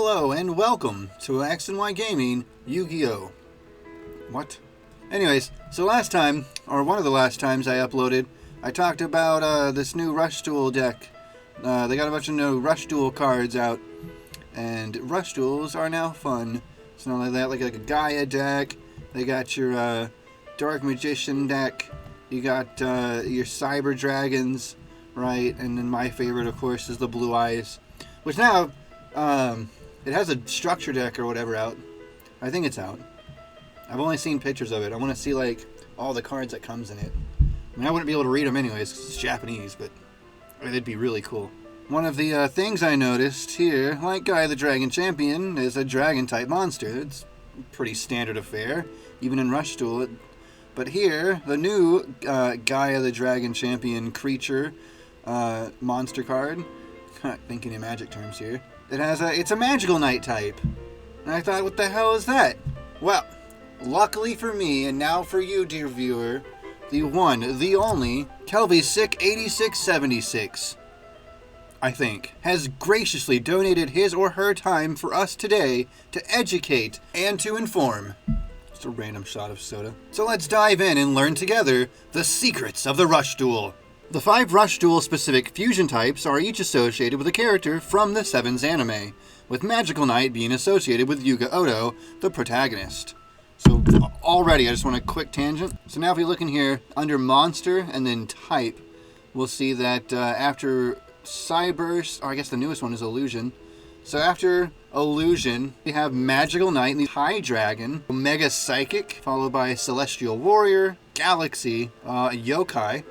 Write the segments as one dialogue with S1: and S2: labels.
S1: Hello and welcome to X&Y Gaming Yu-Gi-Oh! What? Anyways, so last time, or one of the last times I uploaded, I talked about this new RUSH Duel deck. They got a bunch of new RUSH Duel cards out, and RUSH Duels are now fun. It's not like that, like a Gaia deck. They got your Dark Magician deck. You got your Cyber Dragons, right? And then my favorite, of course, is the Blue Eyes, which now it has a structure deck or whatever out. I think it's out. I've only seen pictures of it. I want to see like all the cards that comes in it. I mean, I wouldn't be able to read them anyways because it's Japanese, but it'd be really cool. One of the things I noticed here, like Gaia the Dragon Champion, is a dragon-type monster. It's a pretty standard affair, even in RUSH Duel. But here, the new Gaia the Dragon Champion creature monster card, thinking in magic terms here, it's a magical knight type. And I thought, what the hell is that? Well, luckily for me, and now for you, dear viewer, the one, the only, kelvsyc8676, I think, has graciously donated his or her time for us today to educate and to inform. Just a random shot of soda. So let's dive in and learn together the secrets of the RUSH Duel. The 5 RUSH Duel specific fusion types are each associated with a character from the Sevens anime, with Magical Knight being associated with Yuga Oto, the protagonist. So already, I just want a quick tangent. So now if we look in here, under Monster and then Type, we'll see that after Cyber, or I guess the newest one is Illusion. So after Illusion, we have Magical Knight, the High Dragon, Omega Psychic, followed by Celestial Warrior, Galaxy, Yokai.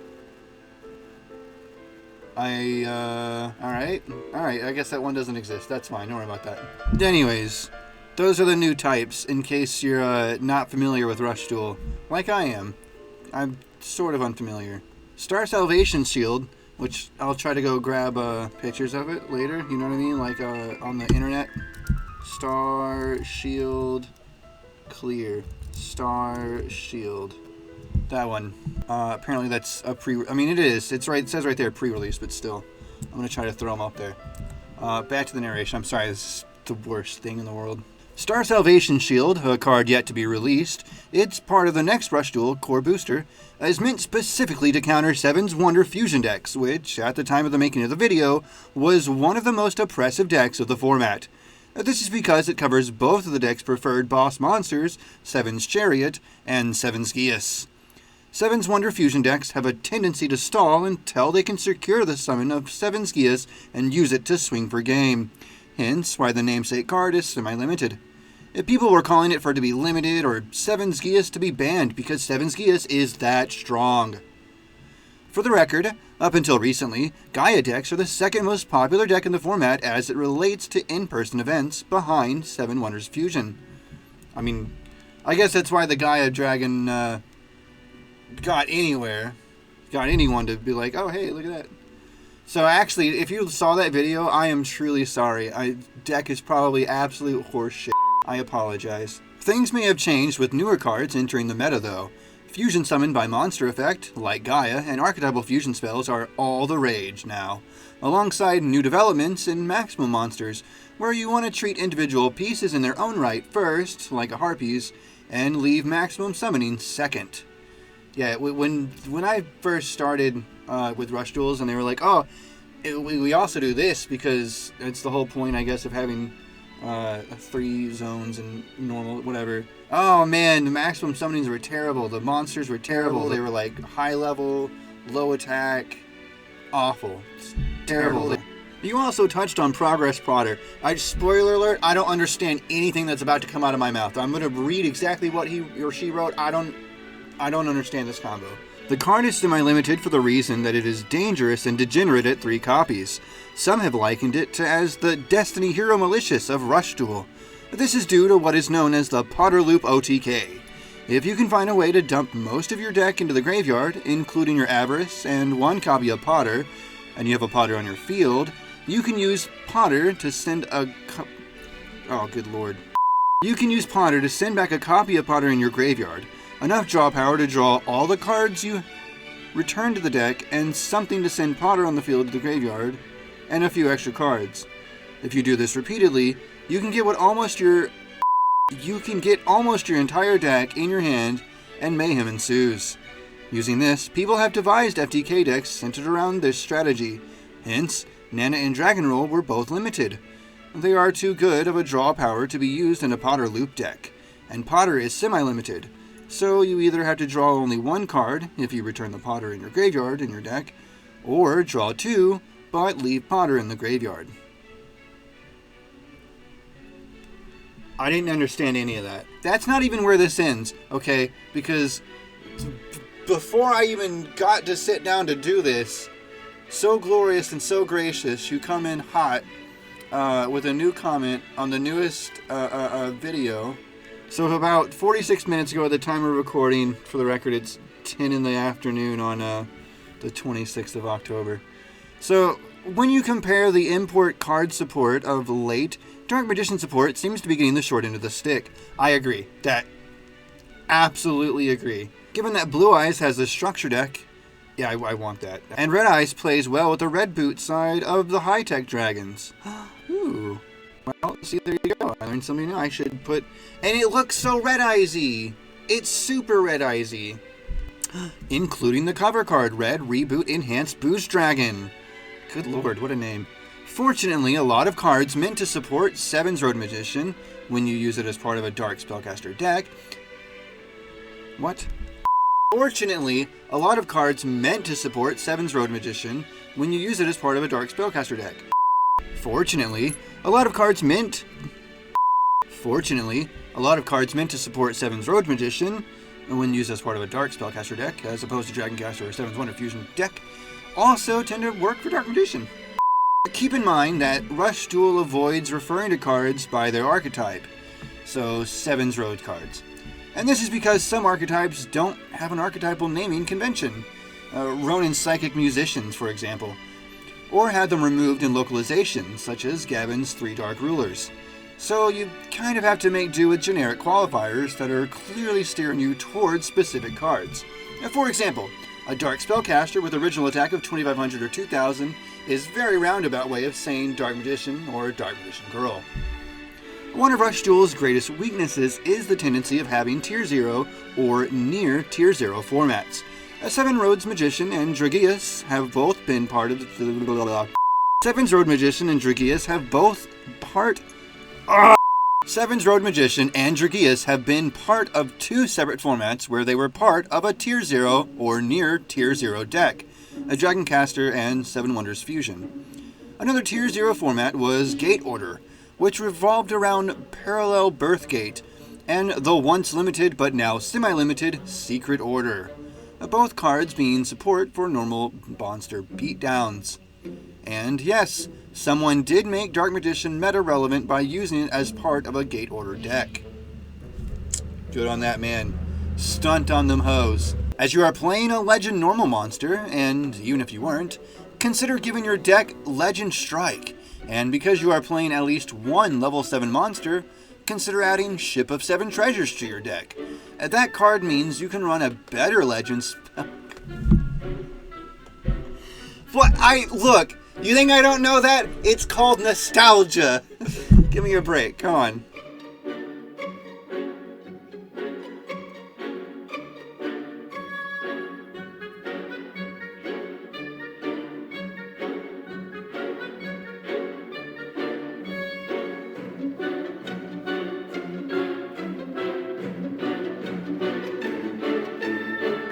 S1: Alright, I guess that one doesn't exist. That's fine, don't worry about that. Anyways, those are the new types, in case you're not familiar with RUSH Duel. Like I am. I'm sort of unfamiliar. Star Salvation Shield, which I'll try to go grab pictures of it later, you know what I mean? Like on the internet. Star Shield Clear. Star Shield. That one. Apparently that's a I mean, it is. It's right. It says right there pre-release, but still. I'm going to try to throw them up there. Back to the narration. I'm sorry, this is the worst thing in the world. Star Salvation Shield, a card yet to be released, it's part of the next RUSH Duel core booster, is meant specifically to counter Seven's Wonder Fusion decks, which, at the time of the making of the video, was one of the most oppressive decks of the format. This is because it covers both of the deck's preferred boss monsters, Seven's Chariot and Seven's Geas. Seven's Wonder Fusion decks have a tendency to stall until they can secure the summon of Seven's Geas and use it to swing for game. Hence why the namesake card is semi-limited. If people were calling it for it to be limited or Seven's Geas to be banned because Seven's Geas is that strong. For the record, up until recently, Gaia decks are the second most popular deck in the format as it relates to in-person events behind Seven Wonders Fusion. I mean, I guess that's why the Gaia Dragon got anyone to be like, oh hey, look at that. So actually, if you saw that video, I am truly sorry. Deck is probably absolute horse shit. I apologize. Things may have changed with newer cards entering the meta though. Fusion summoned by monster effect, like Gaia, and archetypal fusion spells are all the rage now, alongside new developments in maximum monsters, where you want to treat individual pieces in their own right first, like a Harpies, and leave maximum summoning second. Yeah, when I first started with RUSH Duels, and they were like, oh, we also do this because it's the whole point, I guess, of having 3 zones and normal, whatever. Oh man, the maximum summonings were terrible. The monsters were terrible. They were like high level, low attack, awful. It's terrible. You also touched on Progress Prodder. Spoiler alert, I don't understand anything that's about to come out of my mouth. I'm going to read exactly what he or she wrote. I don't understand this combo. The card is semi-limited for the reason that it is dangerous and degenerate at 3 copies. Some have likened it to as the Destiny Hero Malicious of RUSH Duel. This is due to what is known as the Potter Loop OTK. If you can find a way to dump most of your deck into the graveyard, including your Avarice and 1 copy of Potter, and you have a Potter on your field, you can use Potter to send oh, good lord. You can use Potter to send back a copy of Potter in your graveyard. Enough draw power to draw all the cards you return to the deck, and something to send Potter on the field to the graveyard, and a few extra cards. If you do this repeatedly, you can get almost your entire deck in your hand, and mayhem ensues. Using this, people have devised FTK decks centered around this strategy. Hence, Nana and Dragon Roll were both limited. They are too good of a draw power to be used in a Potter Loop deck, and Potter is semi-limited, so you either have to draw only one card if you return the Potter in your graveyard in your deck, or draw two, but leave Potter in the graveyard. I didn't understand any of that. That's not even where this ends, okay? Because before I even got to sit down to do this, so glorious and so gracious, you come in hot with a new comment on the newest video. So about 46 minutes ago at the time of recording, for the record, it's 10 in the afternoon on the 26th of October. So when you compare the import card support of late, Dark Magician support seems to be getting the short end of the stick. I agree. Absolutely agree. Given that Blue Eyes has a structure deck, yeah, I want that. And Red Eyes plays well with the red boot side of the high-tech dragons. Ooh. Well, see, there you go. I learned something new. I should put... And it looks so Red Eyes-y. It's super Red Eyes-y. Including the cover card, Red Reboot Enhanced Boost Dragon. Good lord, what a name. Fortunately, a lot of cards meant to support Seven's Road Magician when you use it as part of a Dark Spellcaster deck. What? Fortunately, a lot of cards meant to support Seven's Road Magician when you use it as part of a Dark Spellcaster deck. Fortunately, a lot of cards meant to support Seven's Road Magician when used as part of a Dark Spellcaster deck, as opposed to Dragoncaster or Seven's Wonder Fusion deck, also tend to work for Dark Magician. Keep in mind that Rush Duel avoids referring to cards by their archetype, so Seven's Road cards. And this is because some archetypes don't have an archetypal naming convention. Ronin's Psychic Musicians, for example. Or had them removed in localizations, such as Gavin's 3 Dark Rulers. So you kind of have to make do with generic qualifiers that are clearly steering you towards specific cards. For example, a Dark Spellcaster with original attack of 2500 or 2000 is a very roundabout way of saying Dark Magician or Dark Magician Girl. One of Rush Duel's greatest weaknesses is the tendency of having Tier 0 or near Tier 0 formats. Seven Roads Magician and Dragius have both been part of the... Seven's Road Magician and Dragius have both Seven's Road Magician and Dragius have been part of 2 separate formats where they were part of a Tier 0 or near Tier 0 deck, a Dragoncaster and Seven Wonders Fusion. Another Tier 0 format was Gate Order, which revolved around Parallel Birthgate, and the once limited but now semi-limited Secret Order. Both cards being support for normal monster beatdowns. And yes, someone did make Dark Magician meta relevant by using it as part of a Gate Order deck. Good on that man. Stunt on them hoes. As you are playing a Legend normal monster, and even if you weren't, consider giving your deck Legend Strike. And because you are playing at least one level 7 monster, consider adding Ship of 7 Treasures to your deck. That card means you can run a better Legend spell. Look, you think I don't know that? It's called nostalgia. Give me a break, come on.